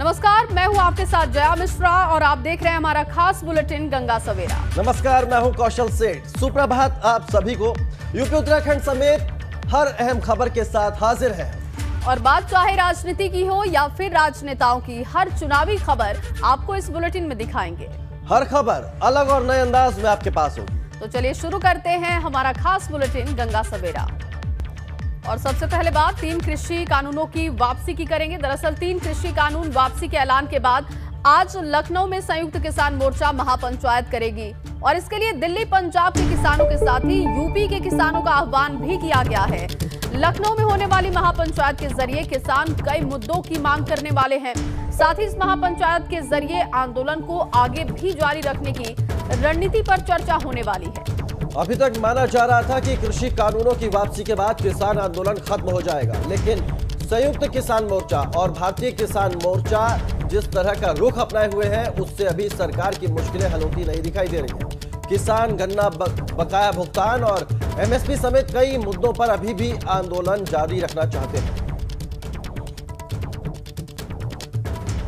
नमस्कार, मैं हूं आपके साथ जया मिश्रा और आप देख रहे हैं हमारा खास बुलेटिन गंगा सवेरा। नमस्कार, मैं हूं कौशल सेठ। सुप्रभात आप सभी को। यूपी उत्तराखंड समेत हर अहम खबर के साथ हाजिर है। और बात चाहे राजनीति की हो या फिर राजनेताओं की, हर चुनावी खबर आपको इस बुलेटिन में दिखाएंगे। हर खबर अलग और नए अंदाज में आपके पास होगी। तो चलिए शुरू करते हैं हमारा खास बुलेटिन गंगा सवेरा। और सबसे पहले बात 3 कृषि कानूनों की वापसी की करेंगे। दरअसल 3 कृषि कानून वापसी के ऐलान के बाद आज लखनऊ में संयुक्त किसान मोर्चा महापंचायत करेगी और इसके लिए दिल्ली पंजाब के किसानों के साथ ही यूपी के किसानों का आह्वान भी किया गया है। लखनऊ में होने वाली महापंचायत के जरिए किसान कई मुद्दों की मांग करने वाले हैं। साथ ही इस महापंचायत के जरिए आंदोलन को आगे भी जारी रखने की रणनीति पर चर्चा होने वाली है। अभी तक माना जा रहा था कि कृषि कानूनों की वापसी के बाद किसान आंदोलन खत्म हो जाएगा, लेकिन संयुक्त किसान मोर्चा और भारतीय किसान मोर्चा जिस तरह का रुख अपनाए हुए हैं उससे अभी सरकार की मुश्किलें हल होती नहीं दिखाई दे रही हैं। किसान गन्ना बकाया भुगतान और एमएसपी समेत कई मुद्दों पर अभी भी आंदोलन जारी रखना चाहते हैं।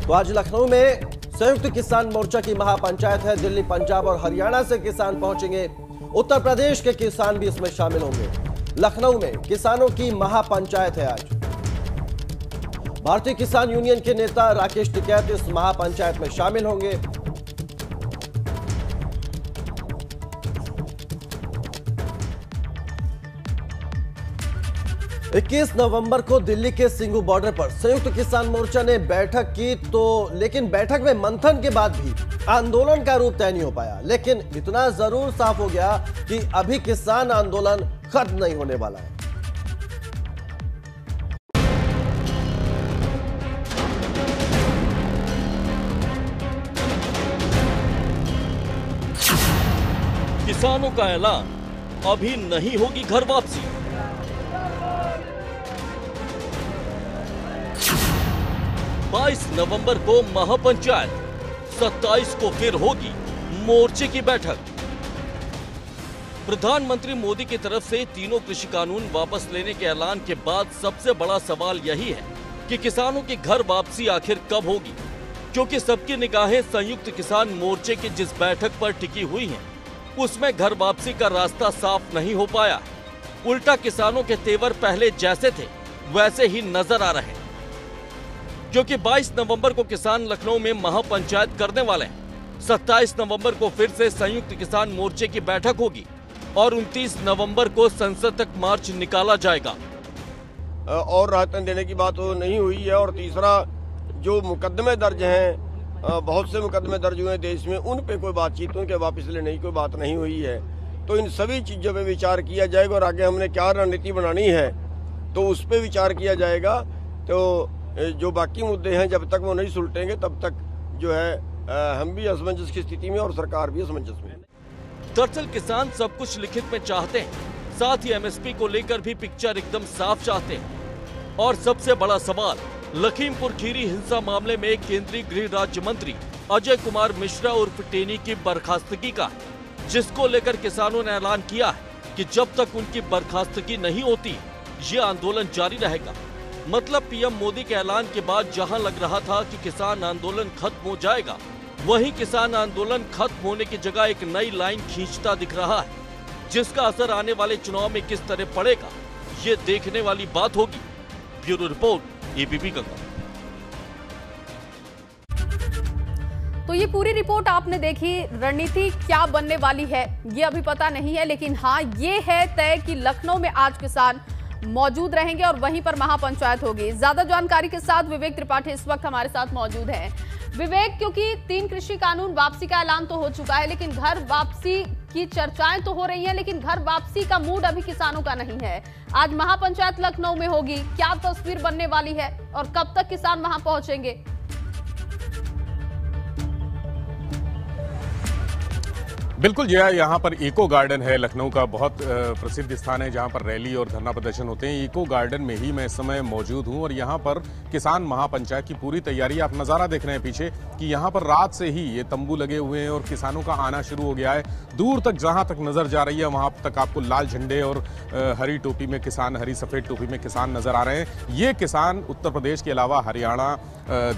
तो आज लखनऊ में संयुक्त किसान मोर्चा की महापंचायत है। दिल्ली, पंजाब और हरियाणा से किसान पहुंचेंगे। उत्तर प्रदेश के किसान भी इसमें शामिल होंगे। लखनऊ में किसानों की महापंचायत है आज। भारतीय किसान यूनियन के नेता राकेश टिकैत इस महापंचायत में शामिल होंगे। इक्कीस नवंबर को दिल्ली के सिंघू बॉर्डर पर संयुक्त किसान मोर्चा ने बैठक की, लेकिन बैठक में मंथन के बाद भी आंदोलन का रूप तय नहीं हो पाया। लेकिन इतना जरूर साफ हो गया कि अभी किसान आंदोलन खत्म नहीं होने वाला है। किसानों का ऐलान, अभी नहीं होगी घर वापसी। 22 नवंबर को महापंचायत, 27 को फिर होगी मोर्चे की बैठक। प्रधानमंत्री मोदी की तरफ से तीनों कृषि कानून वापस लेने के ऐलान के बाद सबसे बड़ा सवाल यही है कि किसानों की घर वापसी आखिर कब होगी, क्योंकि सबकी निगाहें संयुक्त किसान मोर्चे की जिस बैठक पर टिकी हुई हैं, उसमें घर वापसी का रास्ता साफ नहीं हो पाया। उल्टा किसानों के तेवर पहले जैसे थे वैसे ही नजर आ रहे हैं, क्योंकि 22 नवंबर को किसान लखनऊ में महापंचायत करने वाले हैं। 27 नवंबर को फिर से संयुक्त किसान मोर्चे की बैठक होगी और 29 नवंबर को संसद तक मार्च निकाला जाएगा। और राहतें देने की बात तो नहीं हुई है। और तीसरा, जो मुकदमे दर्ज हैं, बहुत से मुकदमे दर्ज हुए हैं देश में, उन पे कोई बातचीत, उनके वापस लेने की कोई बात नहीं हुई है। तो इन सभी चीज़ों पे विचार किया जाएगा और आगे हमने क्या रणनीति बनानी है तो उस पर विचार किया जाएगा। तो जो बाकी मुद्दे हैं जब तक वो नहीं सुलटेंगे तब तक जो है हम भी असमंजस की स्थिति में और सरकार भी असमंजस में। दरअसल किसान सब कुछ लिखित में चाहते हैं, साथ ही एमएसपी को लेकर भी पिक्चर एकदम साफ चाहते हैं। और सबसे बड़ा सवाल लखीमपुर खीरी हिंसा मामले में केंद्रीय गृह राज्य मंत्री अजय कुमार मिश्रा उर्फ टेनी की बर्खास्तगी का है, जिसको लेकर किसानों ने ऐलान किया है कि जब तक उनकी बर्खास्तगी नहीं होती ये आंदोलन जारी रहेगा। मतलब पीएम मोदी के ऐलान के बाद जहां लग रहा था कि किसान आंदोलन खत्म हो जाएगा, वहीं किसान आंदोलन खत्म होने की जगह एक नई लाइन खींचता दिख रहा है, जिसका असर आने वाले चुनाव में किस तरह पड़ेगा ये देखने वाली बात होगी। Bureau report, ABP Ganga. तो ये पूरी रिपोर्ट आपने देखी। रणनीति क्या बनने वाली है ये अभी पता नहीं है, लेकिन हाँ ये है तय कि लखनऊ में आज किसान मौजूद रहेंगे और वहीं पर महापंचायत होगी। ज्यादा जानकारी के साथ विवेक त्रिपाठी इस वक्त हमारे साथ मौजूद हैं। विवेक, क्योंकि 3 कृषि कानून वापसी का ऐलान तो हो चुका है, लेकिन घर वापसी की चर्चाएं तो हो रही हैं, लेकिन घर वापसी का मूड अभी किसानों का नहीं है। आज महापंचायत लखनऊ में होगी, क्या तस्वीर बनने वाली है और कब तक किसान वहां पहुंचेंगे? बिल्कुल जया, यहाँ पर इको गार्डन है, लखनऊ का बहुत प्रसिद्ध स्थान है जहाँ पर रैली और धरना प्रदर्शन होते हैं। इको गार्डन में ही मैं इस समय मौजूद हूँ और यहाँ पर किसान महापंचायत की पूरी तैयारी, आप नज़ारा देख रहे हैं पीछे कि यहाँ पर रात से ही ये तंबू लगे हुए हैं और किसानों का आना शुरू हो गया है। दूर तक जहाँ तक नज़र जा रही है वहाँ तक आपको लाल झंडे और हरी टोपी में किसान, हरी सफ़ेद टोपी में किसान नज़र आ रहे हैं। ये किसान उत्तर प्रदेश के अलावा हरियाणा,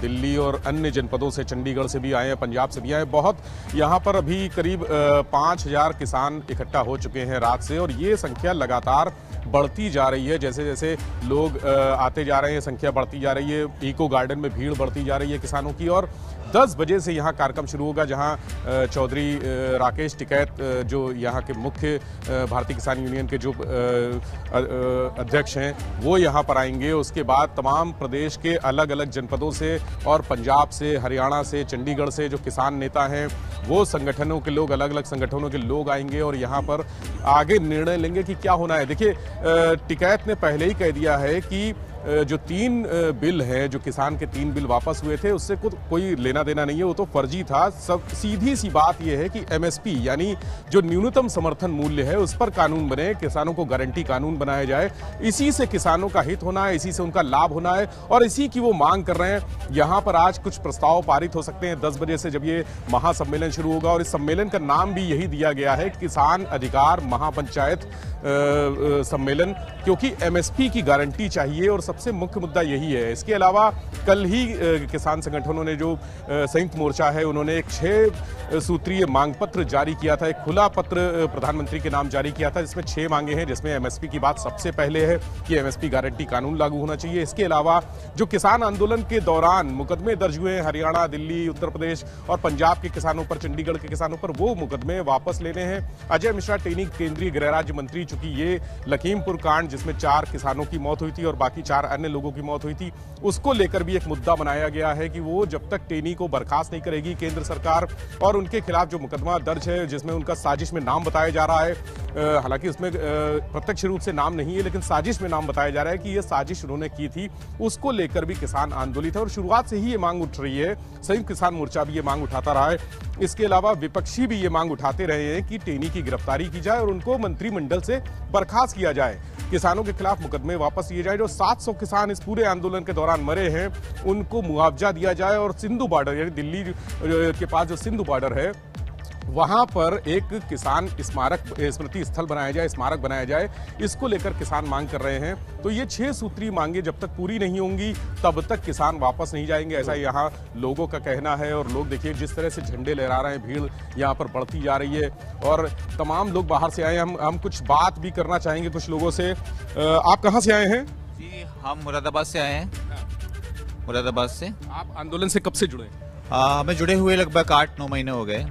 दिल्ली और अन्य जनपदों से, चंडीगढ़ से भी आए हैं, पंजाब से भी आए हैं। बहुत यहाँ पर अभी करीब 5000 किसान इकट्ठा हो चुके हैं रात से और ये संख्या लगातार बढ़ती जा रही है। जैसे जैसे लोग आते जा रहे हैं, संख्या बढ़ती जा रही है, इको गार्डन में भीड़ बढ़ती जा रही है किसानों की। और 10 बजे से यहाँ कार्यक्रम शुरू होगा जहाँ चौधरी राकेश टिकैत जो यहाँ के मुख्य भारतीय किसान यूनियन के जो अध्यक्ष हैं वो यहाँ पर आएंगे। उसके बाद तमाम प्रदेश के अलग अलग जनपदों से और पंजाब से, हरियाणा से, चंडीगढ़ से जो किसान नेता हैं वो संगठनों के लोग, अलग अलग संगठनों के लोग आएंगे और यहाँ पर आगे निर्णय लेंगे कि क्या होना है। देखिए, टिकैत ने पहले ही कह दिया है कि जो 3 बिल हैं, जो किसान के 3 बिल वापस हुए थे, उससे कोई लेना देना नहीं है, वो तो फर्जी था। सब सीधी सी बात यह है कि एमएसपी यानी जो न्यूनतम समर्थन मूल्य है उस पर कानून बने, किसानों को गारंटी कानून बनाया जाए। इसी से किसानों का हित होना है, इसी से उनका लाभ होना है और इसी की वो मांग कर रहे हैं। यहाँ पर आज कुछ प्रस्ताव पारित हो सकते हैं 10 बजे से जब ये महासम्मेलन शुरू होगा और इस सम्मेलन का नाम भी यही दिया गया है, किसान अधिकार महापंचायत सम्मेलन, क्योंकि एमएसपी की गारंटी चाहिए और सबसे मुख्य मुद्दा यही है। इसके अलावा कल ही किसान संगठनों ने जो संयुक्त मोर्चा है उन्होंने एक 6 सूत्रीय मांग पत्र जारी किया था, एक खुला पत्र प्रधानमंत्री के नाम जारी किया था जिसमें 6 मांगे हैं, जिसमें एमएसपी की बात सबसे पहले है कि एमएसपी गारंटी कानून लागू होना चाहिए। इसके अलावा जो किसान आंदोलन के दौरान मुकदमे दर्ज हुए हैं हरियाणा, दिल्ली, उत्तर प्रदेश और पंजाब के किसानों पर, चंडीगढ़ के किसानों पर, वो मुकदमे वापस लेने हैं। अजय मिश्रा टेनी केंद्रीय गृह राज्य मंत्री, चूंकि ये लखीमपुर कांड जिसमें 4 किसानों की मौत हुई थी और बाकी 4 अन्य लोगों की मौत हुई थी, उसको लेकर भी एक मुद्दा बनाया गया है कि वो जब तक टेनी को बर्खास्त नहीं करेगी केंद्र सरकार और उनके खिलाफ जो मुकदमा दर्ज है जिसमें उनका साजिश में नाम बताया जा रहा है, हालांकि उसमें प्रत्यक्ष रूप से नाम नहीं है लेकिन साजिश में नाम बताया जा रहा है कि ये साजिश उन्होंने की थी, उसको लेकर भी किसान आंदोलित है और शुरुआत से ही ये मांग उठ रही है। संयुक्त किसान मोर्चा भी ये मांग उठाता रहा है। इसके अलावा विपक्षी भी ये मांग उठाते रहे हैं कि टेनी की गिरफ्तारी की जाए और उनको मंत्रिमंडल से बर्खास्त किया जाए, किसानों के खिलाफ मुकदमे वापस लिए जाए। जो 700 किसान इस पूरे आंदोलन के दौरान मरे हैं उनको मुआवजा दिया जाए और सिंधु बॉर्डर यानी दिल्ली के पास जो सिंधु बॉर्डर है वहां पर एक किसान स्मारक, स्मृति स्थल बनाया जाए, स्मारक बनाया जाए, इसको लेकर किसान मांग कर रहे हैं। तो ये 6 सूत्री मांगे जब तक पूरी नहीं होंगी तब तक किसान वापस नहीं जाएंगे, ऐसा यहाँ लोगों का कहना है। और लोग देखिए जिस तरह से झंडे लहरा रहे हैं, भीड़ यहाँ पर बढ़ती जा रही है और तमाम लोग बाहर से आए हैं। हम कुछ बात भी करना चाहेंगे कुछ लोगों से। आप कहाँ से आए हैं? जी, हम मुरादाबाद से आए हैं। मुरादाबाद से। आप आंदोलन से कब से जुड़े? हमें जुड़े हुए लगभग 8-9 महीने हो गए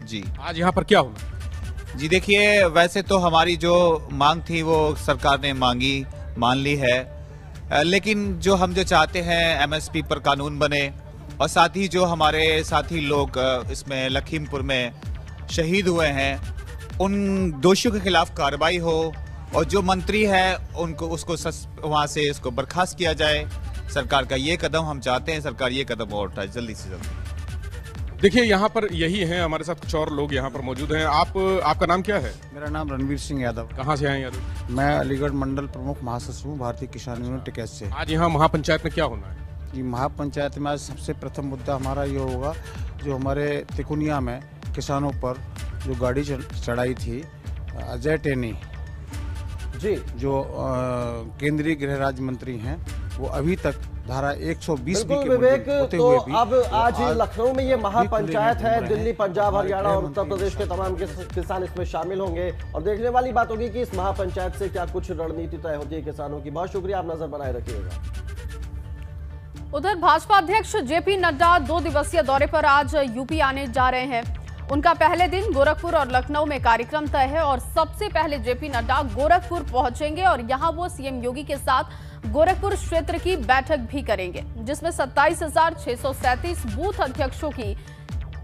जी। आज यहाँ पर क्या होना? जी देखिए, वैसे तो हमारी जो मांग थी वो सरकार ने मान ली है, लेकिन जो हम चाहते हैं एमएसपी पर कानून बने और साथ ही जो हमारे साथी लोग इसमें लखीमपुर में शहीद हुए हैं उन दोषियों के खिलाफ कार्रवाई हो और जो मंत्री है उनको उसको वहां से इसको बर्खास्त किया जाए। सरकार का ये कदम हम चाहते हैं, सरकार ये कदम और उठाए जल्दी से जल्दी। देखिए यहाँ पर यही है, हमारे साथ कुछ और लोग यहाँ पर मौजूद हैं। आपका नाम क्या है? मेरा नाम रणवीर सिंह यादव। कहाँ से आए यादव? मैं अलीगढ़ मंडल प्रमुख महासचिव हूँ भारतीय किसान यूनियन टिकैत से। आज यहाँ महापंचायत में क्या होना है? जी, महापंचायत में आज सबसे प्रथम मुद्दा हमारा ये होगा, जो हमारे तिकुनिया में किसानों पर जो गाड़ी चढ़ाई थी अजय टेनी जी, जो केंद्रीय गृह राज्य मंत्री हैं, वो अभी तक धारा 120 बिल्कुल विवेक, तो अब आज लखनऊ में ये महापंचायत है, दिल्ली, पंजाब, हरियाणा और उत्तर प्रदेश के तमाम किसान इसमें शामिल होंगे और देखने वाली बात होगी कि इस महापंचायत से क्या कुछ रणनीति तय होती है किसानों की। बहुत शुक्रिया, आप नजर बनाए रखिएगा। उधर भाजपा अध्यक्ष जेपी नड्डा 2 दिवसीय दौरे पर आज यूपी आने जा रहे हैं। उनका पहले दिन गोरखपुर और लखनऊ में कार्यक्रम तय है और सबसे पहले जेपी नड्डा गोरखपुर पहुंचेंगे और यहां वो सीएम योगी के साथ गोरखपुर क्षेत्र की बैठक भी करेंगे, जिसमें 27,637 बूथ अध्यक्षों की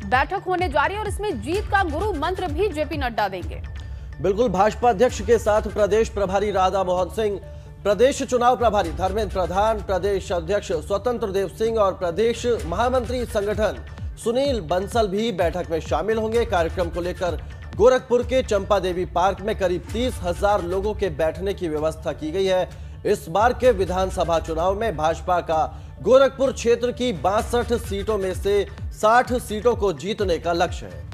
बैठक होने जा रही है और इसमें जीत का गुरु मंत्र भी जेपी नड्डा देंगे। बिल्कुल, भाजपा अध्यक्ष के साथ प्रदेश प्रभारी राधा मोहन सिंह, प्रदेश चुनाव प्रभारी धर्मेंद्र प्रधान, प्रदेश अध्यक्ष स्वतंत्र देव सिंह और प्रदेश महामंत्री संगठन सुनील बंसल भी बैठक में शामिल होंगे। कार्यक्रम को लेकर गोरखपुर के चंपा देवी पार्क में करीब 30,000 लोगों के बैठने की व्यवस्था की गई है। इस बार के विधानसभा चुनाव में भाजपा का गोरखपुर क्षेत्र की 62 सीटों में से 60 सीटों को जीतने का लक्ष्य है।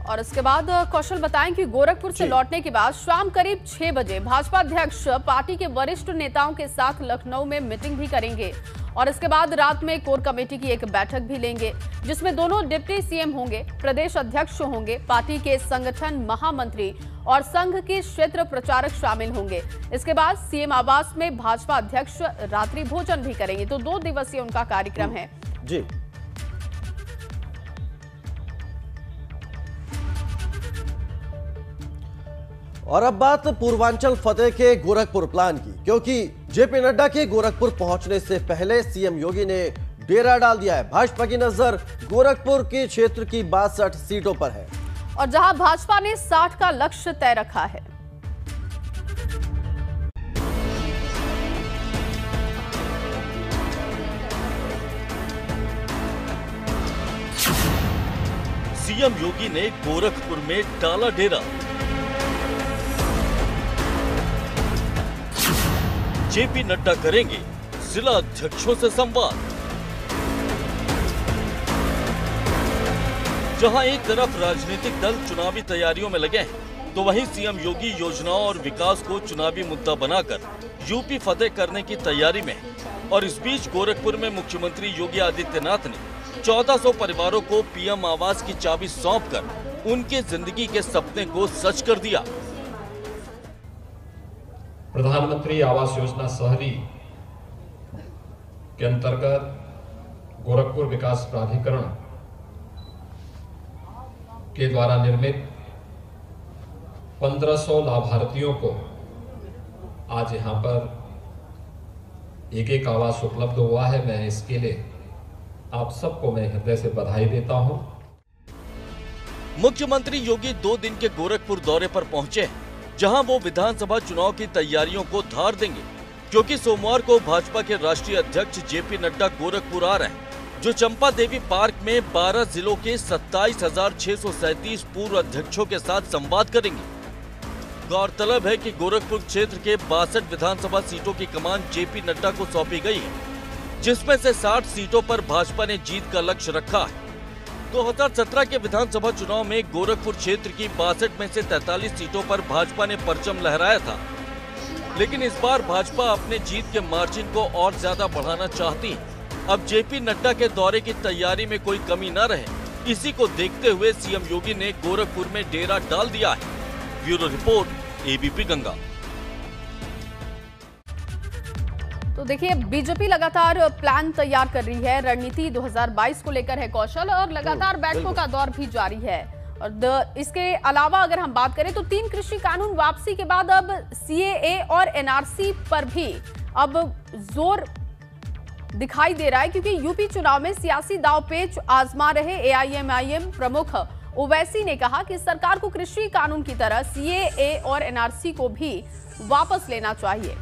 और इसके बाद कौशल बताएं कि गोरखपुर से लौटने के बाद शाम करीब 6 बजे भाजपा अध्यक्ष पार्टी के वरिष्ठ नेताओं के साथ लखनऊ में मीटिंग भी करेंगे और इसके बाद रात में कोर कमेटी की एक बैठक भी लेंगे, जिसमें दोनों डिप्टी सीएम होंगे, प्रदेश अध्यक्ष होंगे, पार्टी के संगठन महामंत्री और संघ के क्षेत्र प्रचारक शामिल होंगे। इसके बाद सीएम आवास में भाजपा अध्यक्ष रात्रि भोजन भी करेंगे। तो 2 दिवसीय उनका कार्यक्रम है। जी और अब बात पूर्वांचल फतेह के गोरखपुर प्लान की, क्योंकि जेपी नड्डा के गोरखपुर पहुंचने से पहले सीएम योगी ने डेरा डाल दिया है। भाजपा की नजर गोरखपुर के क्षेत्र की 62 सीटों पर है और जहां भाजपा ने 60 का लक्ष्य तय रखा है। सीएम योगी ने गोरखपुर में डाला डेरा। जेपी नड्डा करेंगे जिला अध्यक्षों से संवाद। जहां एक तरफ राजनीतिक दल चुनावी तैयारियों में लगे हैं, तो वहीं सीएम योगी योजनाओं और विकास को चुनावी मुद्दा बनाकर यूपी फतेह करने की तैयारी में है। और इस बीच गोरखपुर में मुख्यमंत्री योगी आदित्यनाथ ने 1400 परिवारों को पीएम आवास की चाबी सौंपकर उनके जिंदगी के सपने को सच कर दिया। प्रधानमंत्री आवास योजना शहरी के अंतर्गत गोरखपुर विकास प्राधिकरण के द्वारा निर्मित 1500 लाभार्थियों को आज यहां पर एक आवास उपलब्ध हुआ है। मैं इसके लिए आप सबको मैं हृदय से बधाई देता हूं। मुख्यमंत्री योगी 2 दिन के गोरखपुर दौरे पर पहुंचे, जहां वो विधानसभा चुनाव की तैयारियों को धार देंगे, क्योंकि सोमवार को भाजपा के राष्ट्रीय अध्यक्ष जेपी नड्डा गोरखपुर आ रहे हैं, जो चंपा देवी पार्क में 12 जिलों के 27,637 पूर्व अध्यक्षों के साथ संवाद करेंगे। गौरतलब है कि गोरखपुर क्षेत्र के 62 विधानसभा सीटों की कमान जेपी नड्डा को सौंपी गई है, जिसमें से 60 सीटों पर भाजपा ने जीत का लक्ष्य रखा है। 2017 के विधानसभा चुनाव में गोरखपुर क्षेत्र की 62 में से 43 सीटों पर भाजपा ने परचम लहराया था, लेकिन इस बार भाजपा अपने जीत के मार्जिन को और ज्यादा बढ़ाना चाहती है। अब जेपी नड्डा के दौरे की तैयारी में कोई कमी न रहे, इसी को देखते हुए सीएम योगी ने गोरखपुर में डेरा डाल दिया है। Bureau report, ABP Ganga. तो देखिए, बीजेपी लगातार प्लान तैयार कर रही है, रणनीति 2022 को लेकर है कौशल, और लगातार बैठकों का दौर भी जारी है। और इसके अलावा अगर हम बात करें तो 3 कृषि कानून वापसी के बाद अब सीएए और एनआरसी पर भी अब जोर दिखाई दे रहा है, क्योंकि यूपी चुनाव में सियासी दांवपेच आजमा रहे एआईएमआईएम प्रमुख ओवैसी ने कहा कि सरकार को कृषि कानून की तरह सीएए और एनआरसी को भी वापस लेना चाहिए।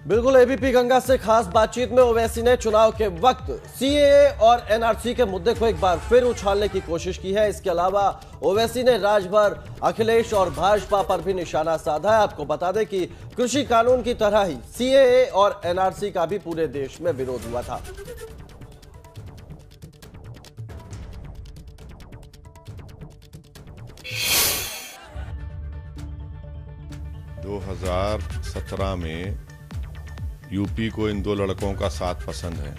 बिल्कुल, एबीपी गंगा से खास बातचीत में ओवैसी ने चुनाव के वक्त सीएए और एनआरसी के मुद्दे को एक बार फिर उछालने की कोशिश की है। इसके अलावा ओवैसी ने राजभर अखिलेश और भाजपा पर भी निशाना साधा है। आपको बता दें कि कृषि कानून की तरह ही सीएए और एनआरसी का भी पूरे देश में विरोध हुआ था। दो 2017 में यूपी को इन 2 लड़कों का साथ पसंद है।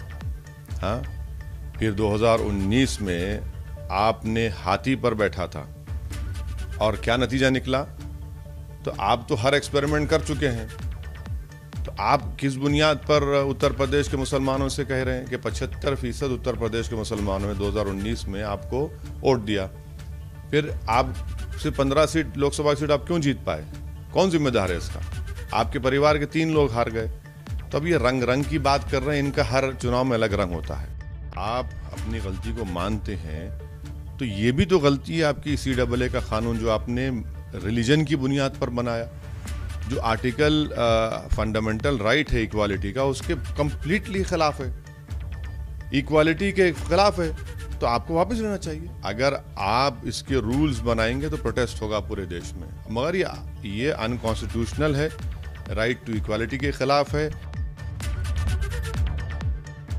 हाँ, फिर 2019 में आपने हाथी पर बैठा था और क्या नतीजा निकला? तो आप तो हर एक्सपेरिमेंट कर चुके हैं। तो आप किस बुनियाद पर उत्तर प्रदेश के मुसलमानों से कह रहे हैं कि 75% उत्तर प्रदेश के मुसलमानों ने 2019 में आपको वोट दिया? फिर आप सिर्फ 15 सीट लोकसभा सीट आप क्यों जीत पाए? कौन जिम्मेदार है इसका? आपके परिवार के 3 लोग हार गए। तो अब ये रंग की बात कर रहे हैं, इनका हर चुनाव में अलग रंग होता है। आप अपनी गलती को मानते हैं तो ये भी तो गलती है आपकी सीएए का कानून जो आपने रिलीजन की बुनियाद पर बनाया, जो आर्टिकल फंडामेंटल राइट है इक्वालिटी का, उसके कंप्लीटली खिलाफ है, इक्वालिटी के खिलाफ है। तो तो आपको वापस लेना चाहिए। अगर आप इसके रूल्स बनाएंगे तो प्रोटेस्ट होगा पूरे देश में, मगर ये अनकॉन्स्टिट्यूशनल है, राइट टू इक्वालिटी के खिलाफ है।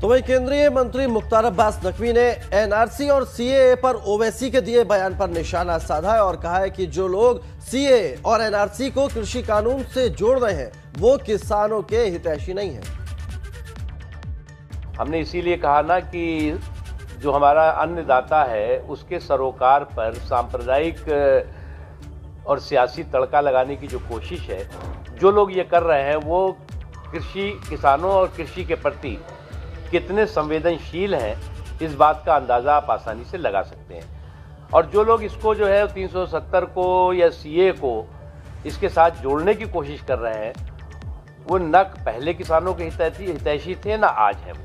तो वही केंद्रीय मंत्री मुख्तार अब्बास नकवी ने एनआरसी और सीएए पर ओवैसी के दिए बयान पर निशाना साधा है और कहा है कि जो लोग सीएए और एनआरसी को कृषि कानून से जोड़ रहे हैं वो किसानों के हितैषी नहीं है। हमने इसीलिए कहा ना कि जो हमारा अन्नदाता है उसके सरोकार पर सांप्रदायिक और सियासी तड़का लगाने की जो कोशिश है, जो लोग ये कर रहे हैं वो कृषि किसानों और कृषि के प्रति कितने संवेदनशील हैं, इस बात का अंदाज़ा आप आसानी से लगा सकते हैं। और जो लोग इसको जो है 370 को या सीए को इसके साथ जोड़ने की कोशिश कर रहे हैं, वो न पहले किसानों के हितैषी थे, ना आज हैं।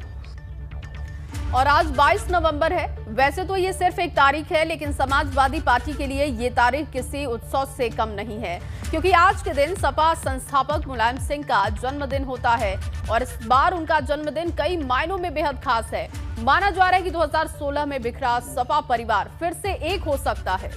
और आज 22 नवंबर है। वैसे तो ये सिर्फ एक तारीख है, लेकिन समाजवादी पार्टी के लिए ये तारीख किसी उत्सव से कम नहीं है, क्योंकि आज के दिन सपा संस्थापक मुलायम सिंह का जन्मदिन होता है और इस बार उनका जन्मदिन कई मायनों में बेहद खास है। माना जा रहा है कि 2016 में बिखरा सपा परिवार फिर से एक हो सकता है।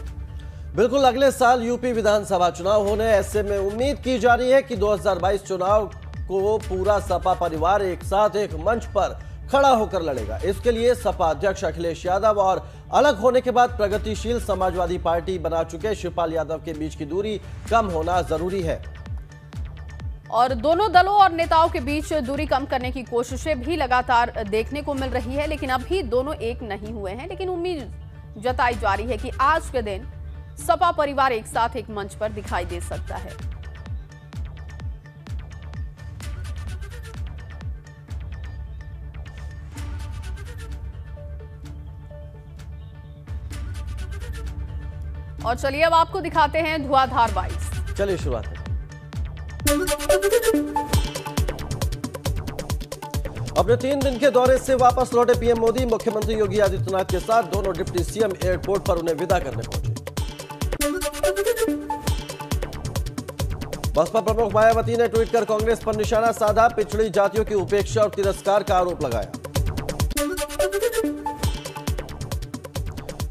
बिल्कुल, अगले साल यूपी विधानसभा चुनाव होने, ऐसे में उम्मीद की जा रही है कि 2022 चुनाव को पूरा सपा परिवार एक साथ एक मंच पर खड़ा होकर लड़ेगा। इसके लिए सपा अध्यक्ष अखिलेश यादव और अलग होने के बाद प्रगतिशील समाजवादी पार्टी बना चुके शिवपाल यादव के बीच की दूरी कम होना जरूरी है। और दोनों दलों और नेताओं के बीच दूरी कम करने की कोशिशें भी लगातार देखने को मिल रही है, लेकिन अभी दोनों एक नहीं हुए हैं। लेकिन उम्मीद जताई जा रही है कि आज के दिन सपा परिवार एक साथ एक मंच पर दिखाई दे सकता है। और चलिए अब आपको दिखाते हैं धुआंधार 22। चलिए शुरुआत करें। अपने 3 दिन के दौरे से वापस लौटे पीएम मोदी मुख्यमंत्री योगी आदित्यनाथ के साथ दोनों डिप्टी सीएम एयरपोर्ट पर उन्हें विदा करने पहुंचे। बसपा प्रमुख मायावती ने ट्वीट कर कांग्रेस पर निशाना साधा, पिछड़ी जातियों की उपेक्षा और तिरस्कार का आरोप लगाया।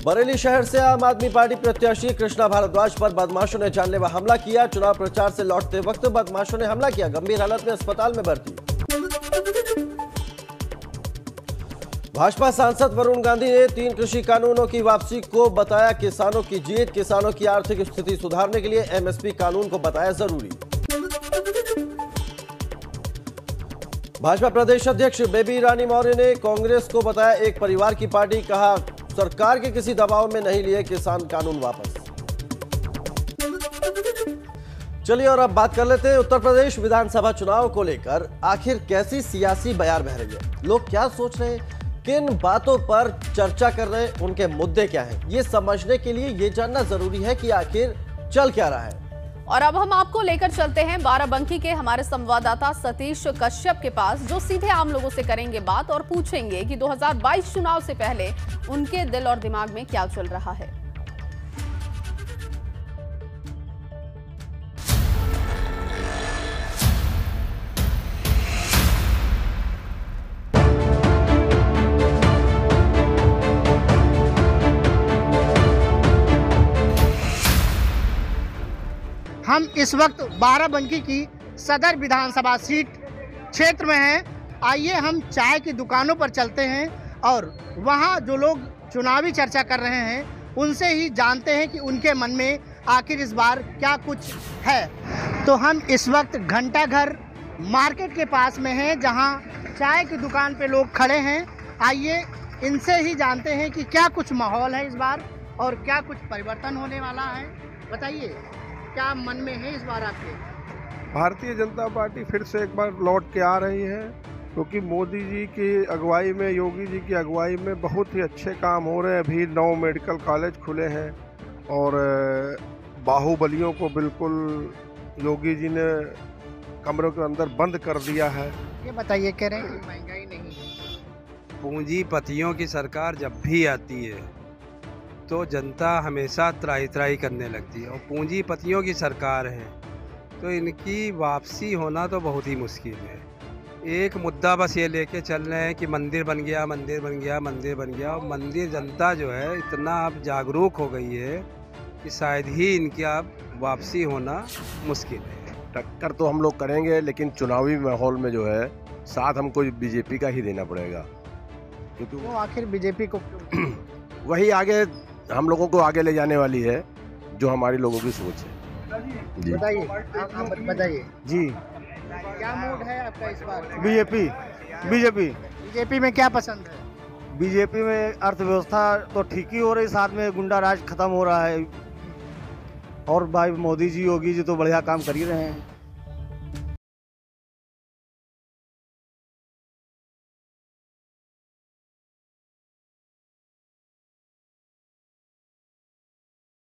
बरेली शहर से आम आदमी पार्टी प्रत्याशी कृष्णा भारद्वाज पर बदमाशों ने जानलेवा हमला किया। चुनाव प्रचार से लौटते वक्त बदमाशों ने हमला किया, गंभीर हालत में अस्पताल में भर्ती। भाजपा सांसद वरुण गांधी ने 3 कृषि कानूनों की वापसी को बताया किसानों की जीत। किसानों की आर्थिक स्थिति सुधारने के लिए एमएसपी कानून को बताया जरूरी। भाजपा प्रदेश अध्यक्ष बेबी रानी मौर्य ने कांग्रेस को बताया एक परिवार की पार्टी, कहा सरकार के किसी दबाव में नहीं लिए किसान कानून वापस। चलिए और अब बात कर लेते हैं उत्तर प्रदेश विधानसभा चुनाव को लेकर आखिर कैसी सियासी बयार बह रही है, लोग क्या सोच रहे हैं, किन बातों पर चर्चा कर रहे हैं, उनके मुद्दे क्या हैं, ये समझने के लिए ये जानना जरूरी है कि आखिर चल क्या रहा है। और अब हम आपको लेकर चलते हैं बाराबंकी के हमारे संवाददाता सतीश कश्यप के पास, जो सीधे आम लोगों से करेंगे बात और पूछेंगे कि 2022 चुनाव से पहले उनके दिल और दिमाग में क्या चल रहा है। हम इस वक्त बाराबंकी की सदर विधानसभा सीट क्षेत्र में हैं। आइए हम चाय की दुकानों पर चलते हैं और वहाँ जो लोग चुनावी चर्चा कर रहे हैं उनसे ही जानते हैं कि उनके मन में आखिर इस बार क्या कुछ है। तो हम इस वक्त घंटाघर मार्केट के पास में हैं, जहाँ चाय की दुकान पे लोग खड़े हैं। आइए इनसे ही जानते हैं कि क्या कुछ माहौल है इस बार और क्या कुछ परिवर्तन होने वाला है। बताइए क्या मन में है इस बार आपके? भारतीय जनता पार्टी फिर से एक बार लौट के आ रही है, क्योंकि मोदी जी की अगुवाई में, योगी जी की अगुवाई में बहुत ही अच्छे काम हो रहे हैं। अभी 9 मेडिकल कॉलेज खुले हैं और बाहुबलियों को बिल्कुल योगी जी ने कमरों के अंदर बंद कर दिया है। ये बताइए, कह रहे हैं कि महंगाई नहीं है। पूंजीपतियों की सरकार जब भी आती है तो जनता हमेशा त्राही त्राही करने लगती है, और पूंजीपतियों की सरकार है तो इनकी वापसी होना तो बहुत ही मुश्किल है। एक मुद्दा बस ये लेके चल रहे हैं कि मंदिर बन गया, मंदिर बन गया, मंदिर बन गया। और मंदिर जनता जो है इतना अब जागरूक हो गई है कि शायद ही इनकी अब वापसी होना मुश्किल है। टक्कर तो हम लोग करेंगे, लेकिन चुनावी माहौल में जो है साथ हमको बीजेपी का ही देना पड़ेगा, क्योंकि वो आखिर बीजेपी को वही आगे हम लोगों को आगे ले जाने वाली है, जो हमारे लोगों की सोच है। जी बताइए, आप बताइए जी, क्या मूड है आपका इस बार? बीजेपी बीजेपी में क्या पसंद है? बीजेपी में अर्थव्यवस्था तो ठीक ही हो रही, साथ में गुंडा राज खत्म हो रहा है, और भाई मोदी जी योगी जी तो बढ़िया काम कर ही रहे हैं।